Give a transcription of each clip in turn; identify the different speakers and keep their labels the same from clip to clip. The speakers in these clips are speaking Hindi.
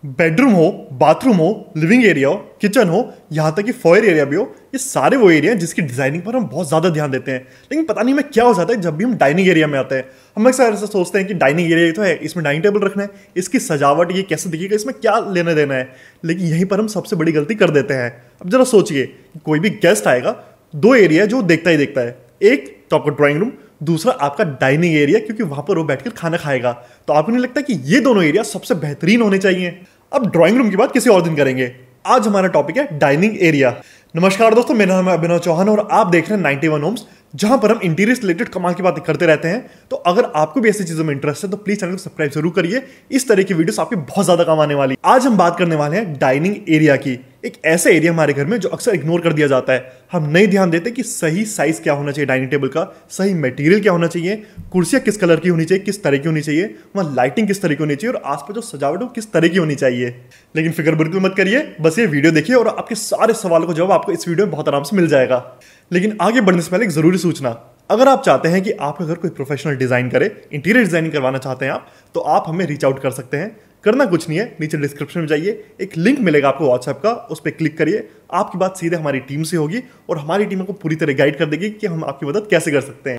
Speaker 1: बेडरूम हो, बाथरूम हो, लिविंग एरिया हो, किचन हो, यहाँ तक कि फॉयर एरिया भी हो, ये सारे वो एरिया हैं जिसकी डिजाइनिंग पर हम बहुत ज़्यादा ध्यान देते हैं। लेकिन पता नहीं हमें क्या हो जाता है जब भी हम डाइनिंग एरिया में आते हैं। हम अक्सर ऐसा सोचते हैं कि डाइनिंग एरिया तो है, इसमें डाइनिंग टेबल रखना है, इसकी सजावट ये कैसे दिखेगा, इसमें क्या लेना देना है। लेकिन यहीं पर हम सबसे बड़ी गलती कर देते हैं। अब जरा सोचिए, कोई भी गेस्ट आएगा, दो एरिया जो देखता ही देखता है। एक तो आपका ड्राइंग रूम, दूसरा आपका डाइनिंग एरिया, क्योंकि वहां पर वो बैठकर खाना खाएगा। तो आपको नहीं लगता कि ये दोनों एरिया सबसे बेहतरीन होने चाहिए? अब ड्राइंग रूम की बात किसी और दिन करेंगे। आज हमारा टॉपिक है डाइनिंग एरिया। नमस्कार दोस्तों, मेरा नाम है अभिनव चौहान और आप देख रहे हैं 91 होम्स, जहां पर हम इंटीरियर से रिलेटेड कमाल की बातें करते रहते हैं। तो अगर आपको भी ऐसी चीजों में इंटरेस्ट है तो प्लीज चैनल को सब्सक्राइब जरूर करिए। इस तरह की वीडियोस आपके बहुत ज्यादा काम आने वाली। आज हम बात करने वाले हैं डाइनिंग एरिया की। एक ऐसा एरिया हमारे घर में जो अक्सर इग्नोर कर दिया जाता है। हम नहीं ध्यान देते कि सही साइज क्या होना चाहिए डाइनिंग टेबल का, सही मटेरियल क्या होना चाहिए, कुर्सियां किस कलर की होनी चाहिए, किस तरह की होनी चाहिए, वहां लाइटिंग किस तरह की होनी चाहिए और आसपास जो सजावट हो किस तरह की होनी चाहिए। लेकिन फिक्र बिल्कुल मत करिए, बस ये वीडियो देखिए और आपके सारे सवालों का जवाब आपको इस वीडियो में बहुत आराम से मिल जाएगा। लेकिन आगे बढ़ने से पहले एक जरूरी सूचना, अगर आप चाहते हैं कि आपका घर कोई प्रोफेशनल डिजाइन करे, इंटीरियर डिजाइनिंग करवाना चाहते हैं आप, तो आप हमें रीच आउट कर सकते हैं। करना कुछ नहीं है, नीचे डिस्क्रिप्शन में जाइए, एक लिंक मिलेगा आपको व्हाट्सएप का, उस पर क्लिक करिए। आपकी बात सीधे हमारी टीम से होगी और हमारी टीम आपको पूरी तरह गाइड कर देगी कि हम आपकी मदद कैसे कर सकते हैं।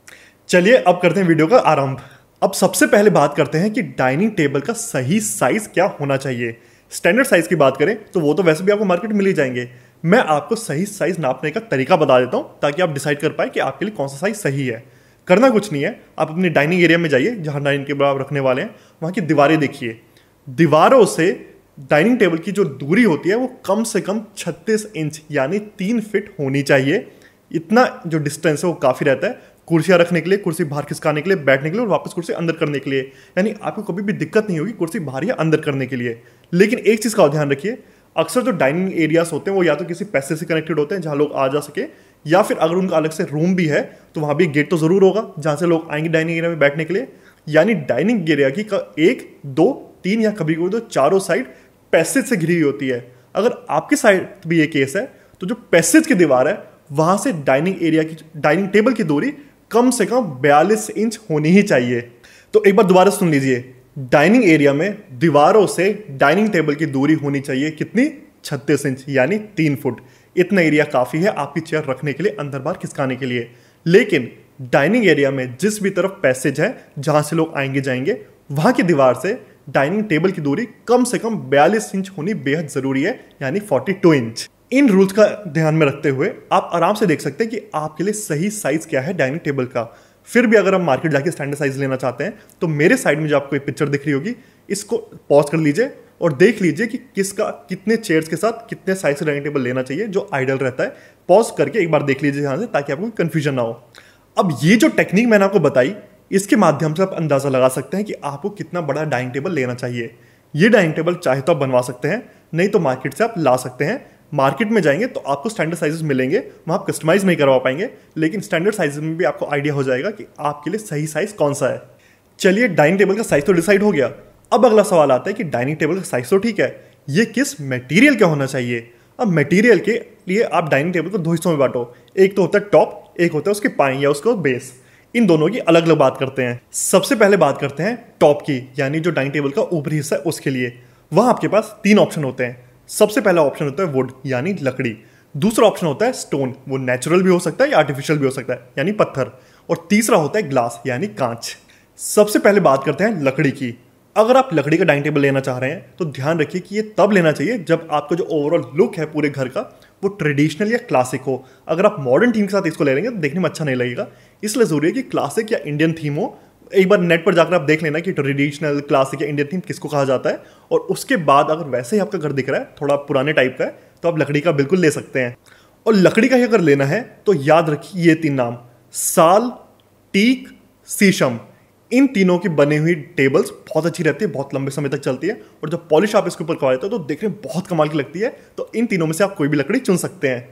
Speaker 1: चलिए अब करते हैं वीडियो का आरंभ। अब सबसे पहले बात करते हैं कि डाइनिंग टेबल का सही साइज क्या होना चाहिए। स्टैंडर्ड साइज की बात करें तो वो तो वैसे भी आपको मार्केट में मिल ही जाएंगे। मैं आपको सही साइज नापने का तरीका बता देता हूं ताकि आप डिसाइड कर पाए कि आपके लिए कौन सा साइज सही है। करना कुछ नहीं है, आप अपनी डाइनिंग एरिया में जाइए जहां डाइनिंग टेबल आप रखने वाले हैं, वहां की दीवारें देखिए। दीवारों से डाइनिंग टेबल की जो दूरी होती है वो कम से कम 36 इंच यानी 3 फीट होनी चाहिए। इतना जो डिस्टेंस है वो काफ़ी रहता है कुर्सियाँ रखने के लिए, कुर्सी बाहर खिसकाने के लिए, बैठने के लिए और वापस कुर्सी अंदर करने के लिए। यानी आपको कभी भी दिक्कत नहीं होगी कुर्सी बाहर या अंदर करने के लिए। लेकिन एक चीज़ का ध्यान रखिए, अक्सर जो डाइनिंग एरियाज होते हैं वो या तो किसी पैसे से कनेक्टेड होते हैं जहाँ लोग आ जा सके, या फिर अगर उनका अलग से रूम भी है तो वहाँ भी गेट तो ज़रूर होगा जहाँ से लोग आएंगे डाइनिंग एरिया में बैठने के लिए। यानी डाइनिंग एरिया की 1, 2, 3 या कभी कभी तो चारों साइड पैसेज से घिरी हुई होती है। अगर आपके साइड भी ये केस है तो जो पैसेज की दीवार है वहां से डाइनिंग टेबल की दूरी कम से कम 42 इंच होनी ही चाहिए। तो एक बार दोबारा सुन लीजिए, डाइनिंग एरिया में दीवारों से डाइनिंग टेबल की दूरी होनी चाहिए कितनी? 36 इंच यानी 3 फुट। इतना एरिया काफी है आपकी चेयर रखने के लिए, अंदर बाहर खिसकाने के लिए। लेकिन डाइनिंग एरिया में जिस भी तरफ पैसेज है जहां से लोग आएंगे जाएंगे, वहां की दीवार से डाइनिंग टेबल की दूरी कम से कम 42 इंच होनी बेहद जरूरी है, यानी 42 इंच। इन रूल्स का ध्यान में रखते हुए आप आराम से देख सकते हैं कि आपके लिए सही साइज क्या है डाइनिंग टेबल का। फिर भी अगर आप मार्केट जाके स्टैंडर्ड साइज लेना चाहते हैं तो मेरे साइड में जो आपको एक पिक्चर दिख रही होगी, इसको पॉज कर लीजिए और देख लीजिए कि किसका कितने चेयर्स के साथ कितने साइज का डाइनिंग टेबल लेना चाहिए जो आइडियल रहता है। पॉज करके एक बार देख लीजिए यहाँ से, ताकि आपको कंफ्यूजन ना हो। अब ये जो टेक्निक मैंने आपको बताई, इसके माध्यम से आप अंदाजा लगा सकते हैं कि आपको कितना बड़ा डाइनिंग टेबल लेना चाहिए। ये डाइनिंग टेबल चाहे तो आप बनवा सकते हैं, नहीं तो मार्केट से आप ला सकते हैं। मार्केट में जाएंगे तो आपको स्टैंडर्ड साइजेस मिलेंगे, वहाँ आप कस्टमाइज नहीं करवा पाएंगे, लेकिन स्टैंडर्ड साइजेस में भी आपको आइडिया हो जाएगा कि आपके लिए सही साइज कौन सा है। चलिए, डाइनिंग टेबल का साइज तो डिसाइड हो गया। अब अगला सवाल आता है कि डाइनिंग टेबल का साइज तो ठीक है, ये किस मटेरियल का होना चाहिए। अब मटेरियल के लिए आप डाइनिंग टेबल को 2 हिस्सों में बांटो। एक तो होता है टॉप, एक होता है उसके पाई या उसका बेस। इन दोनों की अलग अलग बात करते हैं। सबसे पहले बात करते हैं टॉप की, यानी जो डाइनिंग टेबल का ऊपरी हिस्सा है उसके लिए। वहां आपके पास 3 ऑप्शन होते हैं। सबसे पहला ऑप्शन होता है वुड यानी लकड़ी। दूसरा ऑप्शन होता है स्टोन, वो नेचुरल भी हो सकता है या आर्टिफिशियल भी हो सकता है यानी पत्थर। और तीसरा होता है ग्लास यानी कांच। सबसे पहले बात करते हैं लकड़ी की। अगर आप लकड़ी का डाइनिंग टेबल लेना चाह रहे हैं तो ध्यान रखिए कि ये तब लेना चाहिए जब आपका जो ओवरऑल लुक है पूरे घर का वो ट्रेडिशनल या क्लासिक हो। अगर आप मॉडर्न थीम के साथ इसको ले लेंगे तो देखने में अच्छा नहीं लगेगा। इसलिए जरूरी है कि क्लासिक या इंडियन थीम हो। एक बार नेट पर जाकर आप देख लेना कि ट्रेडिशनल, क्लासिक या इंडियन थीम किसको कहा जाता है, और उसके बाद अगर वैसे ही आपका घर दिख रहा है थोड़ा पुराने टाइप का है तो आप लकड़ी का बिल्कुल ले सकते हैं। और लकड़ी का ही अगर लेना है तो याद रखिए ये 3 नाम, साल, टीक, शीशम। इन तीनों की बनी हुई टेबल्स बहुत अच्छी रहती है, बहुत लंबे समय तक चलती है, और जब पॉलिश आप इसके ऊपर करवा देते हो तो देखने में बहुत कमाल की लगती है। तो इन तीनों में से आप कोई भी लकड़ी चुन सकते हैं।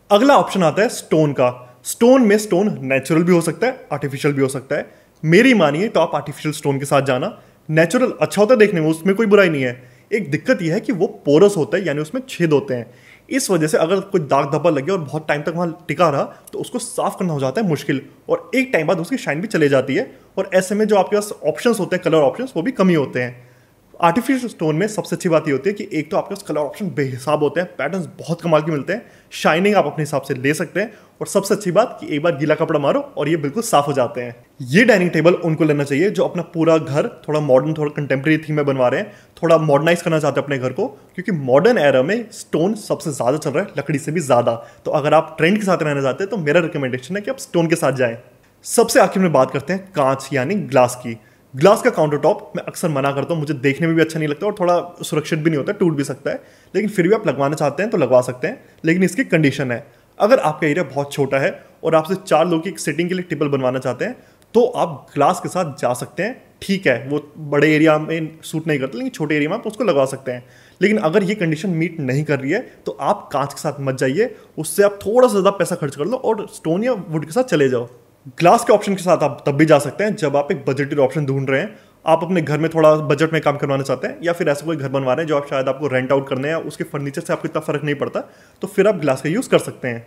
Speaker 1: अगला ऑप्शन आता है स्टोन का। स्टोन में स्टोन नेचुरल भी हो सकता है, आर्टिफिशियल भी हो सकता है। मेरी मानिए तो आप आर्टिफिशियल स्टोन के साथ जाना। नेचुरल अच्छा होता है देखने में, उसमें कोई बुराई नहीं है। एक दिक्कत यह है कि वो पोरस होता है, यानी उसमें छेद होते हैं। इस वजह से अगर कोई दाग धब्बा लग गया और बहुत टाइम तक वहां टिका रहा तो उसको साफ करना हो जाता है मुश्किल, और एक टाइम बाद उसकी शाइन भी चले जाती है। और ऐसे में जो आपके पास ऑप्शंस होते हैं, कलर ऑप्शंस, वो भी कम ही होते हैं। आर्टिफिशियल स्टोन में सबसे अच्छी बात ये होती है कि एक तो आपके पास कलर ऑप्शन बेहिसाब होते हैं, पैटर्न्स बहुत कमाल के मिलते हैं, शाइनिंग आप अपने हिसाब से ले सकते हैं, और सबसे अच्छी बात कि एक बार गीला कपड़ा मारो और ये बिल्कुल साफ हो जाते हैं। ये डाइनिंग टेबल उनको लेना चाहिए जो अपना पूरा घर थोड़ा मॉडर्न, थोड़ा कंटेम्प्रेरी थीम में बनवा रहे हैं, थोड़ा मॉडर्नाइज करना चाहते हैं अपने घर को, क्योंकि मॉडर्न एरा में स्टोन सबसे ज्यादा चल रहा है, लकड़ी से भी ज्यादा। तो अगर आप ट्रेंड के साथ रहना चाहते हैं तो मेरा रिकमेंडेशन है कि आप स्टोन के साथ जाएं। सबसे आखिर में बात करते हैं कांच यानी ग्लास की। ग्लास का काउंटर टॉप मैं अक्सर मना करता हूँ, मुझे देखने में भी अच्छा नहीं लगता और थोड़ा सुरक्षित भी नहीं होता, टूट भी सकता है, लेकिन फिर भी आप लगवाना चाहते हैं तो लगवा सकते हैं। लेकिन इसकी कंडीशन है, अगर आपका एरिया बहुत छोटा है और आपसे 4 लोगों की एक सिटिंग के लिए टेबल बनवाना चाहते हैं तो आप ग्लास के साथ जा सकते हैं। ठीक है, वो बड़े एरिया में सूट नहीं करते, लेकिन छोटे एरिया में आप उसको लगवा सकते हैं। लेकिन अगर ये कंडीशन मीट नहीं कर रही है तो आप कांच के साथ मत जाइए, उससे आप थोड़ा सा ज़्यादा पैसा खर्च कर लो और स्टोन या वुड के साथ चले जाओ। ग्लास के ऑप्शन के साथ आप तब भी जा सकते हैं जब आप एक बजटेड ऑप्शन ढूंढ रहे हैं, आप अपने घर में थोड़ा बजट में काम करवाना चाहते हैं, या फिर ऐसा कोई घर बनवा रहे हैं जो आप शायद आपको रेंट आउट करने हैं, या उसके फर्नीचर से आपको इतना फर्क नहीं पड़ता, तो फिर आप ग्लास का यूज़ कर सकते हैं।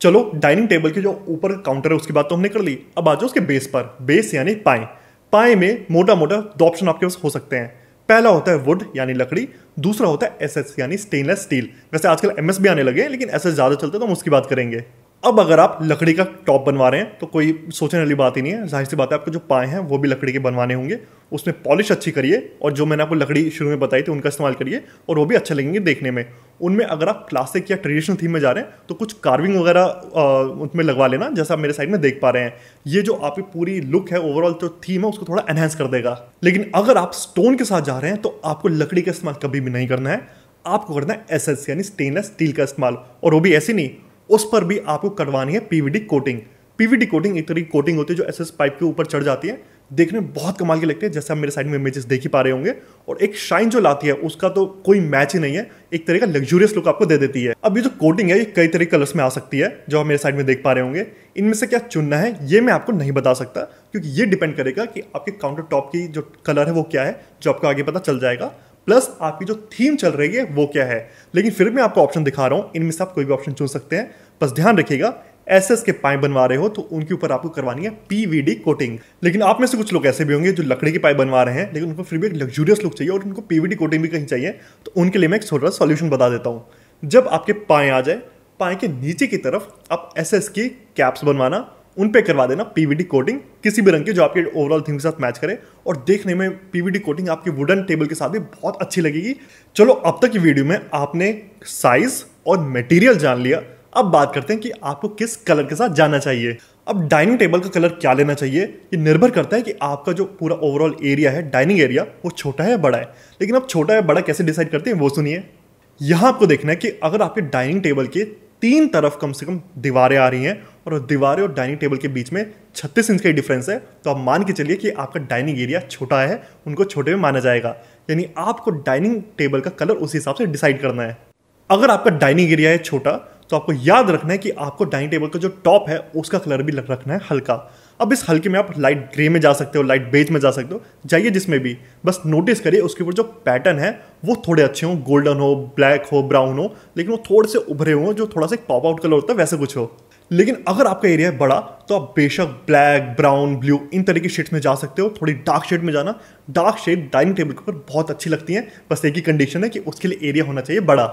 Speaker 1: चलो, डाइनिंग टेबल के जो ऊपर काउंटर है उसकी बात तो हमने कर ली, अब आ जाओ उसके बेस पर। बेस यानी पाए। पाए में मोटा मोटा 2 ऑप्शन आपके पास हो सकते हैं। पहला होता है वुड यानी लकड़ी, दूसरा होता है एसएस यानी स्टेनलेस स्टील। वैसे आजकल एमएस भी आने लगे हैं, लेकिन एसएस ज़्यादा चलते हैं तो हम उसकी बात करेंगे। अब अगर आप लकड़ी का टॉप बनवा रहे हैं तो कोई सोचने वाली बात ही नहीं है, जाहिर सी बात है आपके जो पाए हैं वो भी लकड़ी के बनवाने होंगे, उसमें पॉलिश अच्छी करिए, और जो मैंने आपको लकड़ी शुरू में बताई थी उनका इस्तेमाल करिए, और वो भी अच्छे लगेंगे देखने में। उनमें अगर आप क्लासिक या ट्रेडिशनल थीम में जा रहे हैं तो कुछ कार्विंग वगैरह उनमें लगवा लेना, जैसा आप मेरे साइड में देख पा रहे हैं। ये जो आपकी पूरी लुक है, ओवरऑल जो थीम है, उसको थोड़ा एनहेंस कर देगा। लेकिन अगर आप स्टोन के साथ जा रहे हैं तो आपको लकड़ी का इस्तेमाल कभी भी नहीं करना है, आपको करना है एसएस यानी स्टेनलेस स्टील का इस्तेमाल, और वो भी ऐसी नहीं, उस पर भी आपको करवानी है पीवीडी कोटिंग। पीवीडी कोटिंग एक तरह की कोटिंग होती है जो एसएस पाइप के ऊपर चढ़ जाती है, देखने में बहुत कमाल के लगते हैं, जैसे आप मेरे साइड में इमेजेस देख ही पा रहे होंगे, और एक शाइन जो लाती है उसका तो कोई मैच ही नहीं है, एक तरह का लग्जूरियस लुक आपको दे देती है। अब ये जो कोटिंग है ये कई तरह के कलर्स में आ सकती है, जो आप मेरे साइड में देख पा रहे होंगे। इनमें से क्या चुनना है ये मैं आपको नहीं बता सकता, क्योंकि ये डिपेंड करेगा कि आपके काउंटर टॉप की जो कलर है वो क्या है, जो आपको आगे पता चल जाएगा, प्लस आपकी जो थीम चल रही है वो क्या है। लेकिन फिर मैं आपको ऑप्शन दिखा रहा हूँ, इनमें से आप कोई भी ऑप्शन चुन सकते हैं। बस ध्यान रखिएगा, एसएस के पाइप बनवा रहे हो तो उनके ऊपर आपको करवानी है पीवीडी कोटिंग। लेकिन आप में से कुछ लोग ऐसे भी होंगे जो लकड़ी के पाइप बनवा रहे हैं, लेकिन उनको फिर भी एक लग्जूरियस लुक चाहिए और उनको पीवीडी कोटिंग भी कहीं चाहिए, तो उनके लिए मैं एक छोटा सॉल्यूशन बता देता हूँ। जब आपके पाए आ जाए, पाए के नीचे की तरफ आप एसएस की कैप्स बनवाना, उन पे करवा देना पीवीडी कोटिंग किसी भी रंग की जो आपके ओवरऑल थीम के साथ मैच करे, और देखने में पीवीडी कोटिंग आपकी वुडन टेबल के साथ भी बहुत अच्छी लगेगी। चलो, अब तक की वीडियो में आपने साइज और मटेरियल जान लिया, अब बात करते हैं कि आपको किस कलर के साथ जाना चाहिए। अब डाइनिंग टेबल का कलर क्या लेना चाहिए ये निर्भर करता है कि आपका जो पूरा ओवरऑल एरिया है, डाइनिंग एरिया, वो छोटा है या बड़ा है। लेकिन अब छोटा या बड़ा कैसे डिसाइड करते हैं वो सुनिए। यहां आपको देखना है कि अगर आपके डाइनिंग टेबल के 3 तरफ कम से कम दीवारें आ रही हैं और दीवारें और डाइनिंग टेबल के बीच में 36 इंच का डिफरेंस है, तो आप मान के चलिए कि आपका डाइनिंग एरिया छोटा है, उनको छोटे में माना जाएगा। यानी आपको डाइनिंग टेबल का कलर उसी हिसाब से डिसाइड करना है। अगर आपका डाइनिंग एरिया है छोटा तो आपको याद रखना है कि आपको डाइनिंग टेबल का जो टॉप है उसका कलर भी रखना है हल्का। अब इस हल्के में आप लाइट ग्रे में जा सकते हो, लाइट बेज में जा सकते हो, जाइए जिसमें भी, बस नोटिस करिए उसके ऊपर जो पैटर्न है वो थोड़े अच्छे हों, गोल्डन हो, ब्लैक हो, ब्राउन हो, लेकिन वो थोड़े से उभरे हों, जो थोड़ा सा पॉप आउट कलर होता है वैसे कुछ हो। लेकिन अगर आपका एरिया है बड़ा तो आप बेशक ब्लैक, ब्राउन, ब्लू इन तरह की शेड्स में जा सकते हो। थोड़ी डार्क शेड में जाना, डार्क शेड डाइनिंग टेबल के ऊपर बहुत अच्छी लगती है, बस एक ही कंडीशन है कि उसके लिए एरिया होना चाहिए बड़ा।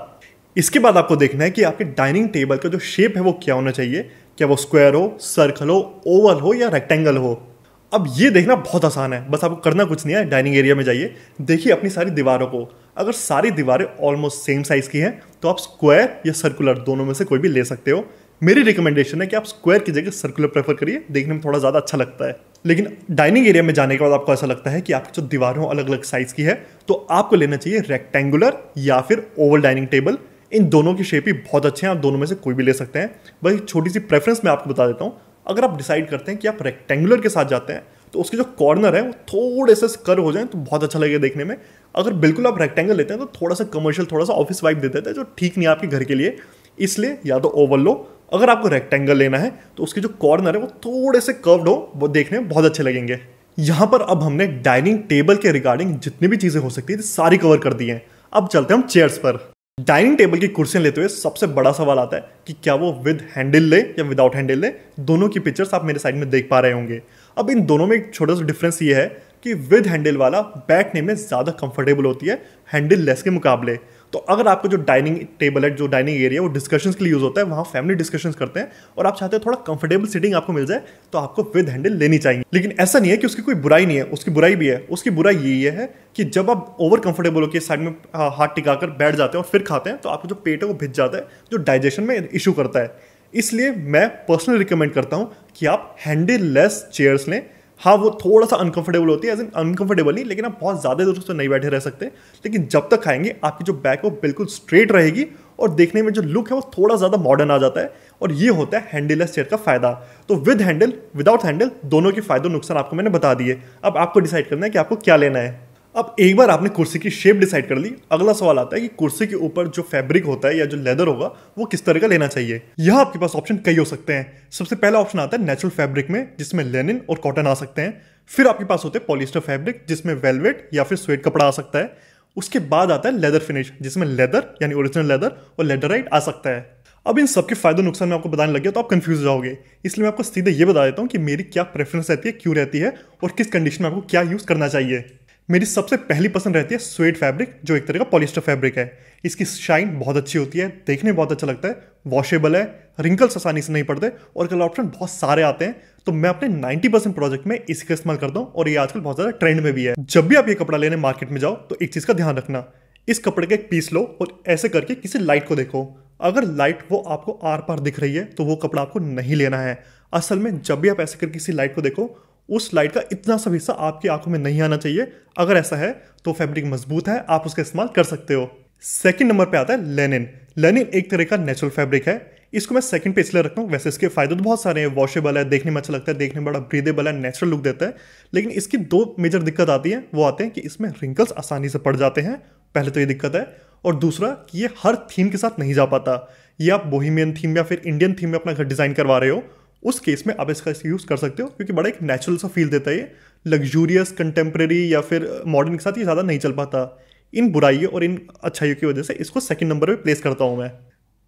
Speaker 1: इसके बाद आपको देखना है कि आपके डाइनिंग टेबल का जो शेप है वो क्या होना चाहिए, क्या वो स्क्वायर हो, सर्कल हो, ओवल हो या रेक्टेंगल हो। अब ये देखना बहुत आसान है, बस आपको करना कुछ नहीं है, डाइनिंग एरिया में जाइए, देखिए अपनी सारी दीवारों को, अगर सारी दीवारें ऑलमोस्ट सेम साइज की हैं तो आप स्क्वायर या सर्कुलर दोनों में से कोई भी ले सकते हो। मेरी रिकमेंडेशन है कि आप स्क्वायर की जगह सर्कुलर प्रेफर करिए, देखने में थोड़ा ज़्यादा अच्छा लगता है। लेकिन डाइनिंग एरिया में जाने के बाद आपको ऐसा लगता है कि आपकी जो दीवारों अलग अलग साइज की है, तो आपको लेना चाहिए रेक्टेंगुलर या फिर ओवल डाइनिंग टेबल। इन दोनों की शेप ही बहुत अच्छे हैं, आप दोनों में से कोई भी ले सकते हैं। बस एक छोटी सी प्रेफरेंस मैं आपको बता देता हूँ, अगर आप डिसाइड करते हैं कि आप रेक्टेंगुलर के साथ जाते हैं तो उसके जो कॉर्नर है वो थोड़े से कर्व हो जाए तो बहुत अच्छा लगेगा देखने में। अगर बिल्कुल आप रेक्टेंगल लेते हैं तो थोड़ा सा कमर्शियल, थोड़ा सा ऑफिस वाइब दे देता है, जो ठीक नहीं है आपके घर के लिए, इसलिए या तो ओवल लो। अगर आपको रेक्टेंगल लेना है तो उसके जो कॉर्नर है वो थोड़े से कर्व्ड हो, वो देखने में बहुत अच्छे लगेंगे। यहाँ पर अब हमने डाइनिंग टेबल के रिगार्डिंग जितनी भी चीज़ें हो सकती है सारी कवर कर दी हैं। अब चलते हैं हम चेयर्स पर। डाइनिंग टेबल की कुर्सियां लेते हुए सबसे बड़ा सवाल आता है कि क्या वो विद हैंडल ले या विदाउट हैंडल ले। दोनों की पिक्चर्स आप मेरे साइड में देख पा रहे होंगे। अब इन दोनों में एक छोटा सा डिफरेंस ये है, कि विद हैंडल वाला बैठने में ज़्यादा कंफर्टेबल होती है हैंडल लेस के मुकाबले। तो अगर आपका जो डाइनिंग टेबल है, जो डाइनिंग एरिया, वो डिस्कशंस के लिए यूज़ होता है, वहाँ फैमिली डिस्कशंस करते हैं और आप चाहते हैं थोड़ा कंफर्टेबल सीटिंग आपको मिल जाए, तो आपको विद हैंडल लेनी चाहिए। लेकिन ऐसा नहीं है कि उसकी कोई बुराई नहीं है, उसकी बुराई भी है। उसकी बुराई ये है कि जब आप ओवर कंफर्टेबल होकर साइड में हाथ टिकाकर बैठ जाते हैं और फिर खाते हैं, तो आपका जो पेट है वो भिज जाता है, जो डाइजेशन में इशू करता है। इसलिए मैं पर्सनली रिकमेंड करता हूँ कि आप हैंडल लेस चेयर्स लें। हाँ, वो थोड़ा सा अनकंफर्टेबल होती है, एज इन अनकंफर्टेबल नहीं, लेकिन आप बहुत ज़्यादा देर उससे नहीं बैठे रह सकते। लेकिन जब तक खाएंगे आपकी जो बैक है वो बिल्कुल स्ट्रेट रहेगी और देखने में जो लुक है वो थोड़ा ज़्यादा मॉडर्न आ जाता है। और ये होता है हैंडल लेस चेयर का फ़ायदा। तो विद हैंडल, विदाउट हैंडल, दोनों के फ़ायदे नुकसान आपको मैंने बता दिए। अब आपको डिसाइड करना है कि आपको क्या लेना है। अब एक बार आपने कुर्सी की शेप डिसाइड कर ली, अगला सवाल आता है कि कुर्सी के ऊपर जो फैब्रिक होता है या जो लेदर होगा वो किस तरह का लेना चाहिए। यहाँ आपके पास ऑप्शन कई हो सकते हैं। सबसे पहला ऑप्शन आता है नेचुरल फैब्रिक में, जिसमें लेनिन और कॉटन आ सकते हैं। फिर आपके पास होते हैं पॉलिस्टर फैब्रिक, जिसमें वेलवेट या फिर स्वेट कपड़ा आ सकता है। उसके बाद आता है लेदर फिनिश, जिसमें लेदर यानी ओरिजिनल लेदर और लेडराइट आ सकता है। अब इन सबके फायदे नुकसान में आपको बताने लग गया तो आप कंफ्यूज हो जाओगे, इसलिए मैं आपको सीधे ये बता देता हूँ कि मेरी क्या प्रेफरेंस रहती है, क्यों रहती है और किस कंडीशन में आपको क्या यूज़ करना चाहिए। मेरी सबसे पहली पसंद रहती है स्वेट फैब्रिक, जो एक तरह का पॉलिस्टर फैब्रिक है। इसकी शाइन बहुत अच्छी होती है, देखने में बहुत अच्छा लगता है, वॉशेबल है, रिंकल्स आसानी से नहीं पड़ते और कलर ऑप्शन बहुत सारे आते हैं। तो मैं अपने 90% प्रोजेक्ट में इसी का इस्तेमाल करता हूँ और ये आजकल बहुत ज़्यादा ट्रेंड में भी है। जब भी आप ये कपड़ा लेने मार्केट में जाओ तो एक चीज़ का ध्यान रखना, इस कपड़े का एक पीस लो और ऐसे करके किसी लाइट को देखो। अगर लाइट वो आपको आर पार दिख रही है तो वो कपड़ा आपको नहीं लेना है। असल में जब भी आप ऐसे करके किसी लाइट को देखो, उस लाइट का इतना सा हिस्सा आपकी आंखों में नहीं आना चाहिए। अगर ऐसा है तो फैब्रिक मजबूत है, आप उसका इस्तेमाल कर सकते हो। सेकंड नंबर पे आता है लेनिन। लेनिन एक तरह का नेचुरल फैब्रिक है। इसको मैं सेकंड पे इसलिए रखता हूँ, वैसे इसके फायदे तो बहुत सारे हैं। वॉशेबल है, देखने में अच्छा लगता है, देखने में बड़ा ब्रीदेबल है, नेचुरल लुक देता है। लेकिन इसकी दो मेजर दिक्कत आती है। वो आते हैं कि इसमें रिंकल्स आसानी से पड़ जाते हैं, पहले तो ये दिक्कत है। और दूसरा कि ये हर थीम के साथ नहीं जा पाता। ये आप बोहेमियन थीम या फिर इंडियन थीम में अपना घर डिज़ाइन करवा रहे हो, उस केस में आप इसका यूज़ कर सकते हो, क्योंकि बड़ा एक नेचुरल सा फील देता है। ये लग्जूरियस, कंटेम्प्रेरी या फिर मॉडर्न के साथ ये ज़्यादा नहीं चल पाता। इन बुराइयों और इन अच्छाइयों की वजह से इसको सेकंड नंबर पे प्लेस करता हूँ मैं।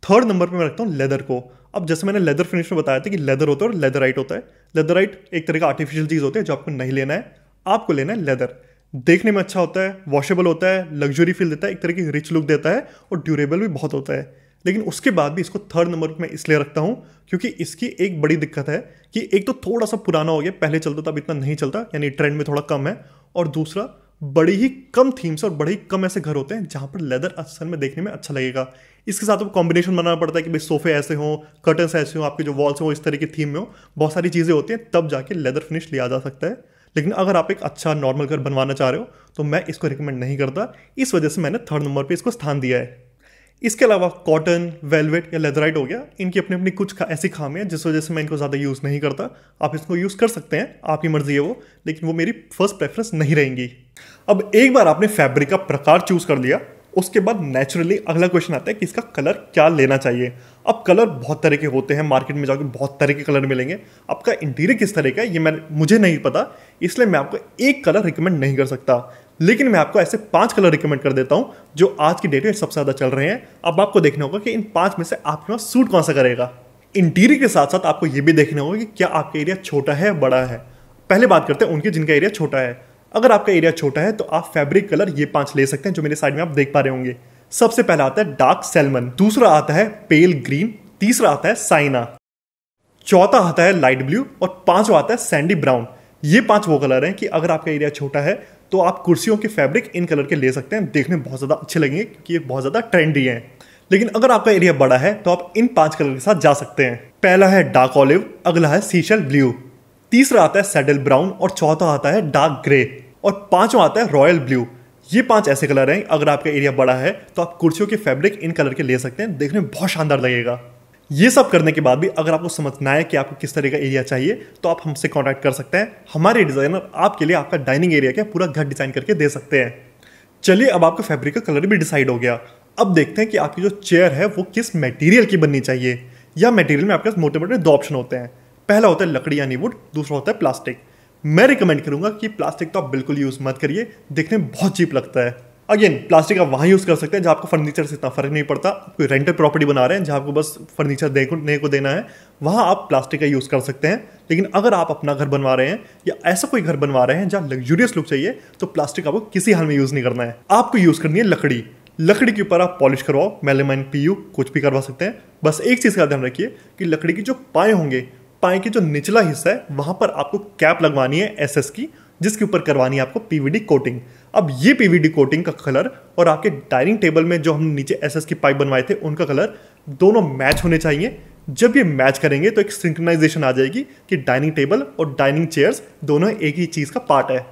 Speaker 1: थर्ड नंबर पे मैं रखता हूँ लेदर को। अब जैसे मैंने लेदर फिनिश में बताया था कि लेदर होता है और लेदराइट होता है। लेदराइट एक तरह का आर्टिफिशियल चीज़ होती है जो आपको नहीं लेना है, आपको लेना है लेदर। देखने में अच्छा होता है, वॉशेबल होता है, लग्जरी फील देता है, एक तरह की रिच लुक देता है और ड्यूरेबल भी बहुत होता है। लेकिन उसके बाद भी इसको थर्ड नंबर पर मैं इसलिए रखता हूँ क्योंकि इसकी एक बड़ी दिक्कत है कि एक तो थोड़ा सा पुराना हो गया, पहले चलता था अब इतना नहीं चलता, यानी ट्रेंड में थोड़ा कम है। और दूसरा, बड़ी ही कम थीम्स और बड़े ही कम ऐसे घर होते हैं जहाँ पर लेदर असल में देखने में अच्छा लगेगा। इसके साथ अब कॉम्बिनेशन बनाना पड़ता है कि भाई सोफे ऐसे हों, कर्टन्स ऐसे हों, आपके जो वॉल्स हो इस तरह की थीम में हो, बहुत सारी चीज़ें होती हैं, तब जाके लेदर फिनिश लिया जा सकता है। लेकिन अगर आप एक अच्छा नॉर्मल घर बनवाना चाह रहे हो तो मैं इसको रिकमेंड नहीं करता। इस वजह से मैंने थर्ड नंबर पे इसको स्थान दिया है। इसके अलावा कॉटन, वेलवेट या लेदराइट हो गया, इनकी अपनी अपनी कुछ ऐसी खामियां हैं जिस वजह से मैं इनको ज़्यादा यूज़ नहीं करता। आप इसको यूज़ कर सकते हैं, आपकी मर्जी है वो, लेकिन वो मेरी फर्स्ट प्रेफरेंस नहीं रहेंगी। अब एक बार आपने फैब्रिक का प्रकार चूज कर लिया, उसके बाद नेचुरली अगला क्वेश्चन आता है कि इसका कलर क्या लेना चाहिए। अब कलर बहुत तरह के होते हैं, मार्केट में जाकर बहुत तरह के कलर मिलेंगे। आपका इंटीरियर किस तरह का है ये मुझे नहीं पता, इसलिए मैं आपको एक कलर रिकमेंड नहीं कर सकता। लेकिन मैं आपको ऐसे 5 कलर रिकमेंड कर देता हूं जो आज की डेट में सबसे ज़्यादा चल रहे हैं। अब आपको देखना होगा कि इन 5 में से आपके पास सूट कौन सा करेगा। इंटीरियर के साथ साथ आपको ये भी देखना होगा कि क्या आपका एरिया छोटा है बड़ा है। पहले बात करते हैं उनकी जिनका एरिया छोटा है। अगर आपका एरिया छोटा है तो आप फैब्रिक कलर ये 5 ले सकते हैं जो मेरे साइड में आप देख पा रहे होंगे। सबसे पहला आता है डार्क सैल्मन, दूसरा आता है पेल ग्रीन, तीसरा आता है साइना, चौथा आता है लाइट ब्लू और पांचवा आता है सैंडी ब्राउन। ये 5 वो कलर हैं कि अगर आपका एरिया छोटा है तो आप कुर्सियों के फैब्रिक इन कलर के ले सकते हैं, देखने में बहुत ज़्यादा अच्छे लगेंगे क्योंकि ये बहुत ज़्यादा ट्रेंडी हैं। लेकिन अगर आपका एरिया बड़ा है तो आप इन 5 कलर के साथ जा सकते हैं। पहला है डार्क ऑलिव, अगला है सीशल ब्लू, तीसरा आता है सैडल ब्राउन और चौथा आता है डार्क ग्रे और पांचवा आता है रॉयल ब्लू। ये 5 ऐसे कलर हैं, अगर आपका एरिया बड़ा है तो आप कुर्सियों के फैब्रिक इन कलर के ले सकते हैं, देखने में बहुत शानदार लगेगा। ये सब करने के बाद भी अगर आपको समझना है कि आपको किस तरह का एरिया चाहिए तो आप हमसे कांटेक्ट कर सकते हैं। हमारे डिजाइनर आपके लिए आपका डाइनिंग एरिया का पूरा घर डिजाइन करके दे सकते हैं। चलिए, अब आपका फैब्रिक का कलर भी डिसाइड हो गया। अब देखते हैं कि आपकी जो चेयर है वो किस मटेरियल की बननी चाहिए। या मटेरियल में आपके पास मोटे मोटे 2 ऑप्शन होते हैं। पहला होता है लकड़ी यानी वुड, दूसरा होता है प्लास्टिक। मैं रिकमेंड करूंगा कि प्लास्टिक तो आप बिल्कुल यूज मत करिए, देखने में बहुत चीप लगता है। अगेन, प्लास्टिक आप वहाँ यूज़ कर सकते हैं जहाँ आपको फर्नीचर से इतना फर्क नहीं पड़ता। कोई रेंटल प्रॉपर्टी बना रहे हैं जहाँ आपको बस फर्नीचर देने को देना है, वहाँ आप प्लास्टिक का यूज़ कर सकते हैं। लेकिन अगर आप अपना घर बनवा रहे हैं या ऐसा कोई घर बनवा रहे हैं जहाँ लग्जूरियस लुक चाहिए, तो प्लास्टिक आपको किसी हाल में यूज़ नहीं करना है। आपको यूज़ करनी है लकड़ी। लकड़ी के ऊपर आप पॉलिश करवाओ, मेलामाइन, पीयू कुछ भी करवा सकते हैं। बस एक चीज़ का ध्यान रखिए कि लकड़ी की जो पाए होंगे, पाए की जो निचला हिस्सा है वहाँ पर आपको कैप लगवानी है एसएस की, जिसके ऊपर करवानी है आपको पीवीडी कोटिंग। अब ये पीवीडी कोटिंग का कलर और आपके डाइनिंग टेबल में जो हमने नीचे एसएस की पाइप बनवाए थे उनका कलर दोनों मैच होने चाहिए। जब ये मैच करेंगे तो एक सिंक्रोनाइजेशन आ जाएगी कि डाइनिंग टेबल और डाइनिंग चेयर्स दोनों एक ही चीज़ का पार्ट है।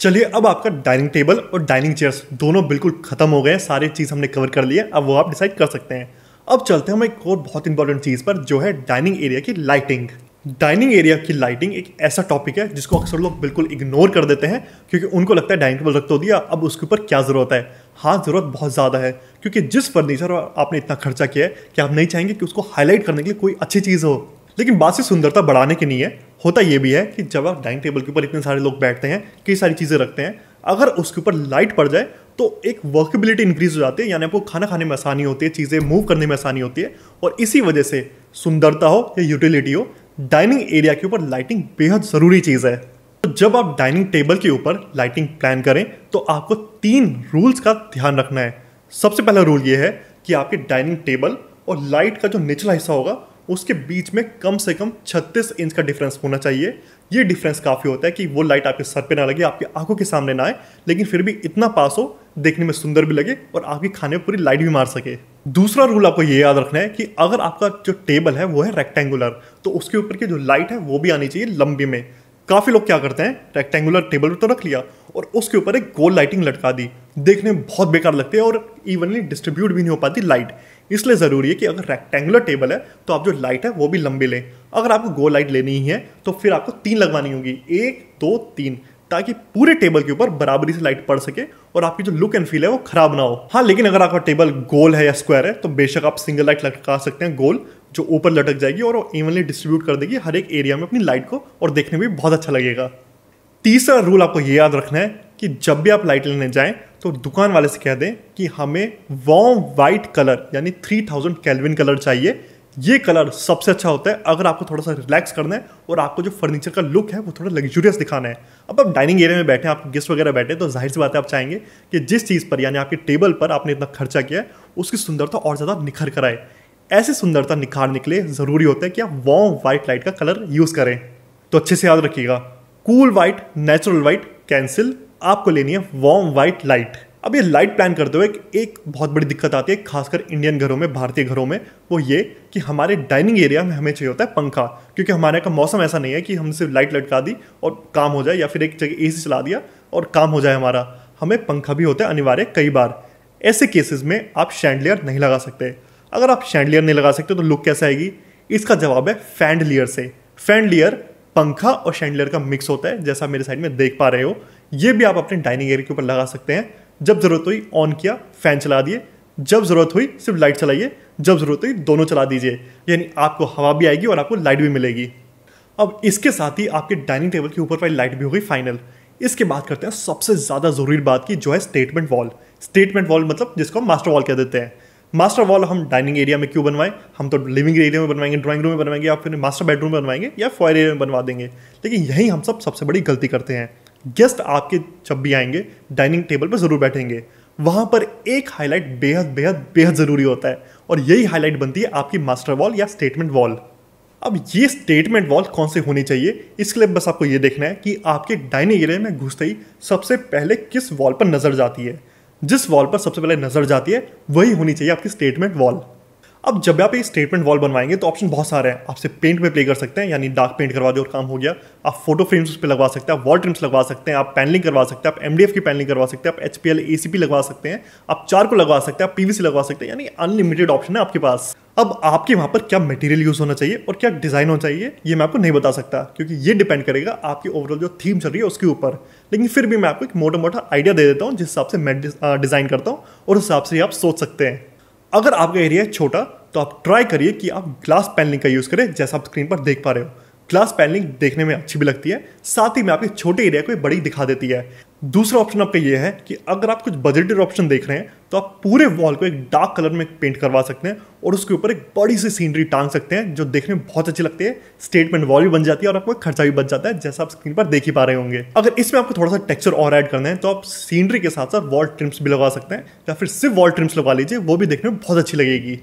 Speaker 1: चलिए, अब आपका डाइनिंग टेबल और डाइनिंग चेयर्स दोनों बिल्कुल खत्म हो गए, सारी चीज़ हमने कवर कर लिया, अब वो आप डिसाइड कर सकते हैं। अब चलते हैं हम एक और बहुत इंपॉर्टेंट चीज़ पर, जो है डाइनिंग एरिया की लाइटिंग। डाइनिंग एरिया की लाइटिंग एक ऐसा टॉपिक है जिसको अक्सर लोग बिल्कुल इग्नोर कर देते हैं, क्योंकि उनको लगता है डाइनिंग टेबल रख तो दिया, अब उसके ऊपर क्या ज़रूरत है। हाँ, ज़रूरत बहुत ज़्यादा है, क्योंकि जिस फर्नीचर आपने इतना खर्चा किया है कि आप नहीं चाहेंगे कि उसको हाईलाइट करने के लिए कोई अच्छी चीज़ हो। लेकिन बात सिर्फ सुंदरता बढ़ाने की नहीं है, होता ये भी है कि जब आप डाइनिंग टेबल के ऊपर इतने सारे लोग बैठते हैं, कई सारी चीज़ें रखते हैं, अगर उसके ऊपर लाइट पड़ जाए तो एक वर्केबिलिटी इंक्रीज हो जाती है, यानी आपको खाना खाने में आसानी होती है, चीज़ें मूव करने में आसानी होती है। और इसी वजह से सुंदरता हो या यूटिलिटी हो, डाइनिंग एरिया के ऊपर लाइटिंग बेहद ज़रूरी चीज़ है। तो जब आप डाइनिंग टेबल के ऊपर लाइटिंग प्लान करें तो आपको 3 रूल्स का ध्यान रखना है। सबसे पहला रूल ये है कि आपके डाइनिंग टेबल और लाइट का जो निचला हिस्सा होगा उसके बीच में कम से कम 36 इंच का डिफरेंस होना चाहिए। ये डिफरेंस काफ़ी होता है कि वो लाइट आपके सर पे ना लगे, आपकी आंखों के सामने ना आए, लेकिन फिर भी इतना पास हो, देखने में सुंदर भी लगे और आपके खाने में पूरी लाइट भी मार सके। दूसरा रूल आपको ये याद रखना है कि अगर आपका जो टेबल है वो है रेक्टेंगुलर, तो उसके ऊपर की जो लाइट है वो भी आनी चाहिए लंबी में। काफ़ी लोग क्या करते हैं, रेक्टेंगुलर टेबल तो रख लिया और उसके ऊपर एक गोल लाइटिंग लटका दी, देखने में बहुत बेकार लगती है और इवनली डिस्ट्रीब्यूट भी नहीं हो पाती लाइट। इसलिए ज़रूरी है कि अगर रेक्टेंगुलर टेबल है तो आप जो लाइट है वो भी लंबी लें। अगर आपको गोल लाइट लेनी ही है तो फिर आपको 3 लगवानी होगी, 1 2 3, ताकि पूरे टेबल के ऊपर बराबरी से लाइट पड़ सके और आपकी जो लुक एंड फील है वो खराब ना हो। हाँ, लेकिन अगर आपका टेबल गोल है या स्क्वायर है तो बेशक आप सिंगल लाइट लटका सकते हैं गोल, जो ऊपर लटक जाएगी और इवनली डिस्ट्रीब्यूट कर देगी हर एक एरिया में अपनी लाइट को, और देखने में भी बहुत अच्छा लगेगा। तीसरा रूल आपको ये याद रखना है कि जब भी आप लाइट लेने जाएं तो दुकान वाले से कह दें कि हमें वार्म वाइट कलर यानी 3000 केल्विन कलर चाहिए। ये कलर सबसे अच्छा होता है अगर आपको थोड़ा सा रिलैक्स करना है और आपको जो फर्नीचर का लुक है वो थोड़ा लग्जूरियस दिखाना है। अब आप डाइनिंग एरिया में बैठे हैं, आप गेस्ट वगैरह बैठे हैं, तो जाहिर सी बात है आप चाहेंगे कि जिस चीज़ पर यानी आपके टेबल पर आपने इतना खर्चा किया है उसकी सुंदरता और ज़्यादा निखर कर आए। ऐसी सुंदरता निखारने के लिए ज़रूरी होता है कि आप वार्म वाइट लाइट का कलर यूज़ करें। तो अच्छे से याद रखिएगा, cool white, natural white cancel, आपको लेनी है वार्म वाइट लाइट। अब ये लाइट प्लान करते हुए एक बहुत बड़ी दिक्कत आती है, खासकर इंडियन घरों में, भारतीय घरों में, वो ये कि हमारे डाइनिंग एरिया में हमें चाहिए होता है पंखा, क्योंकि हमारे यहाँ का मौसम ऐसा नहीं है कि हम सिर्फ लाइट लटका दी और काम हो जाए, या फिर एक जगह एसी चला दिया और काम हो जाए हमारा। हमें पंखा भी होता है अनिवार्य कई बार। ऐसे केसेस में आप शैंडलियर नहीं लगा सकते। अगर आप शैंडलियर नहीं लगा सकते तो लुक कैसे आएगी? इसका जवाब है फैंडलियर से। फैंडलियर पंखा और शैंडलियर का मिक्स होता है, जैसा मेरे साइड में देख पा रहे हो। ये भी आप अपने डाइनिंग एरिया के ऊपर लगा सकते हैं। जब जरूरत हुई ऑन किया, फैन चला दिए, जब जरूरत हुई सिर्फ लाइट चलाइए, जब जरूरत हुई दोनों चला दीजिए, यानी आपको हवा भी आएगी और आपको लाइट भी मिलेगी। अब इसके साथ ही आपके डाइनिंग टेबल के ऊपर वाली लाइट भी हो गई फाइनल। इसके बात करते हैं सबसे ज़्यादा ज़रूरी बात की, जो है स्टेटमेंट वॉल। स्टेटमेंट वॉल मतलब जिसको हम मास्टर वॉल कह देते हैं। मास्टर वॉल हम डाइनिंग एरिया में क्यों बनवाएं? हम तो लिविंग एरिया में बनवाएंगे, ड्राइंग रूम में बनवाएंगे, या फिर मास्टर बेडरूम में बनवाएंगे, या फॉयर एरिया में बनवा देंगे। लेकिन यही हम सब सबसे बड़ी गलती करते हैं। गेस्ट आपके जब भी आएंगे डाइनिंग टेबल पर ज़रूर बैठेंगे, वहाँ पर एक हाईलाइट बेहद बेहद बेहद ज़रूरी होता है, और यही हाईलाइट बनती है आपकी मास्टर वॉल या स्टेटमेंट वॉल। अब ये स्टेटमेंट वॉल कौन से होनी चाहिए, इसके लिए बस आपको ये देखना है कि आपके डाइनिंग एरिया में घुसते ही सबसे पहले किस वॉल पर नज़र जाती है। जिस वॉल पर सबसे पहले नज़र जाती है वही होनी चाहिए आपकी स्टेटमेंट वॉल। अब जब आप ये स्टेटमेंट वॉल बनवाएंगे तो ऑप्शन बहुत सारे हैं। आपसे पेंट में प्ले कर सकते हैं, यानी डार्क पेंट करवा दो और काम हो गया। आप फोटो फ्रेम्स उस पर लगवा सकते हैं, आप वॉल ट्रिम्स लगवा सकते हैं, आप पैनलिंग करवा सकते हैं, आप एमडीएफ की पैनलिंग करवा सकते हैं, आप एचपीएल एसीपी लगवा सकते हैं, आप चारकोल लगवा सकते हैं, आप पीवीसी लगवा सकते हैं, यानी अनलिमिटेड ऑप्शन है आपके पास। अब आपके वहाँ पर क्या मटेरियल यूज़ होना चाहिए और क्या डिज़ाइन होना चाहिए ये मैं आपको नहीं बता सकता, क्योंकि ये डिपेंड करेगा आपकी ओवरऑल जो थीम चल रही है उसके ऊपर। लेकिन फिर भी मैं आपको एक मोटा मोटा आइडिया दे देता हूँ जिस हिसाब से मैं डिज़ाइन करता हूँ, और उस हिसाब से आप सोच सकते हैं। अगर आपका एरिया है छोटा तो आप ट्राई करिए कि आप ग्लास पैनलिंग का यूज़ करें, जैसा आप स्क्रीन पर देख पा रहे हो। ग्लास पैनलिंग देखने में अच्छी भी लगती है, साथ ही में आपके छोटे एरिया को बड़ी दिखा देती है। दूसरा ऑप्शन आपका ये है कि अगर आप कुछ बजटेड ऑप्शन देख रहे हैं तो आप पूरे वॉल को एक डार्क कलर में पेंट करवा सकते हैं और उसके ऊपर एक बड़ी सी सीनरी टांग सकते हैं जो देखने में बहुत अच्छी लगती है। स्टेटमेंट वॉल भी बन जाती है और आपको खर्चा भी बच जाता है, जैसा आप स्क्रीन पर देख ही पा रहे होंगे। अगर इसमें आपको थोड़ा सा टेक्सचर और ऐड करना है तो आप सीनरी के साथ साथ वॉल ट्रिम्स भी लगा सकते हैं, या फिर सिर्फ वॉल ट्रिम्स लगा लीजिए, वो भी देखने में बहुत अच्छी लगेगी।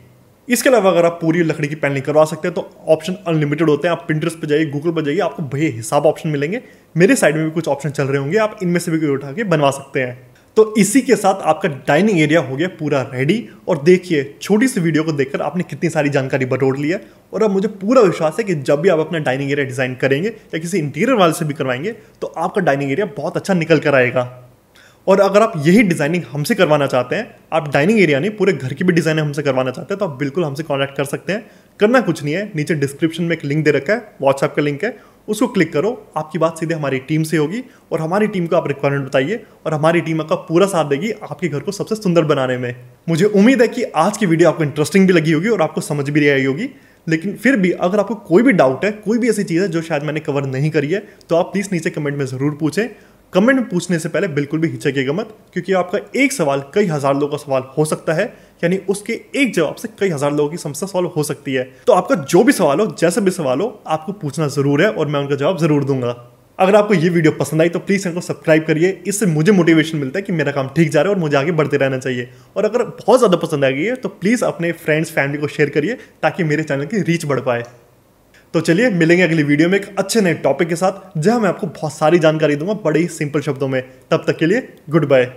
Speaker 1: इसके अलावा अगर आप पूरी लकड़ी की पैनलिंग करवा सकते हैं तो ऑप्शन अनलिमिटेड होते हैं। आप पिंटरेस्ट पे जाइए, गूगल पर जाइए, आपको बेहिसाब ऑप्शन मिलेंगे। मेरे साइड में भी कुछ ऑप्शन चल रहे होंगे, आप इनमें से भी कोई उठा के बनवा सकते हैं। तो इसी के साथ आपका डाइनिंग एरिया हो गया पूरा रेडी। और देखिए, छोटी सी वीडियो को देखकर आपने कितनी सारी जानकारी बटोर ली है। और अब मुझे पूरा विश्वास है कि जब भी आप अपना डाइनिंग एरिया डिजाइन करेंगे या किसी इंटीरियर वाले से भी करवाएंगे तो आपका डाइनिंग एरिया बहुत अच्छा निकल कर आएगा। और अगर आप यही डिजाइनिंग हमसे करवाना चाहते हैं, आप डाइनिंग एरिया नहीं पूरे घर की भी डिजाइनिंग हमसे करवाना चाहते हैं, तो आप बिल्कुल हमसे कांटेक्ट कर सकते हैं। करना कुछ नहीं है, नीचे डिस्क्रिप्शन में एक लिंक दे रखा है, व्हाट्सएप का लिंक है, उसको क्लिक करो। आपकी बात सीधे हमारी टीम से होगी और हमारी टीम को आप रिक्वायरमेंट बताइए और हमारी टीम आपका पूरा साथ देगी आपके घर को सबसे सुंदर बनाने में। मुझे उम्मीद है कि आज की वीडियो आपको इंटरेस्टिंग भी लगी होगी और आपको समझ भी आई होगी। लेकिन फिर भी अगर आपको कोई भी डाउट है, कोई भी ऐसी चीज़ है जो शायद मैंने कवर नहीं करी है, तो आप प्लीज़ नीचे कमेंट में ज़रूर पूछें। कमेंट में पूछने से पहले बिल्कुल भी हिचकिएगा मत, क्योंकि आपका एक सवाल कई हजार लोगों का सवाल हो सकता है, यानी उसके एक जवाब से कई हजार लोगों की समस्या सॉल्व हो सकती है। तो आपका जो भी सवाल हो, जैसा भी सवाल हो, आपको पूछना जरूर है और मैं उनका जवाब जरूर दूंगा। अगर आपको ये वीडियो पसंद आई तो प्लीज़ चैनल को सब्सक्राइब करिए। इससे मुझे मोटिवेशन मिलता है कि मेरा काम ठीक जा रहा है और मुझे आगे बढ़ते रहना चाहिए। और अगर बहुत ज़्यादा पसंद आ गई है तो प्लीज़ अपने फ्रेंड्स फैमिली को शेयर करिए ताकि मेरे चैनल की रीच बढ़ पाए। तो चलिए मिलेंगे अगली वीडियो में एक अच्छे नए टॉपिक के साथ, जहां मैं आपको बहुत सारी जानकारी दूंगा बड़े ही सिंपल शब्दों में। तब तक के लिए गुड बाय।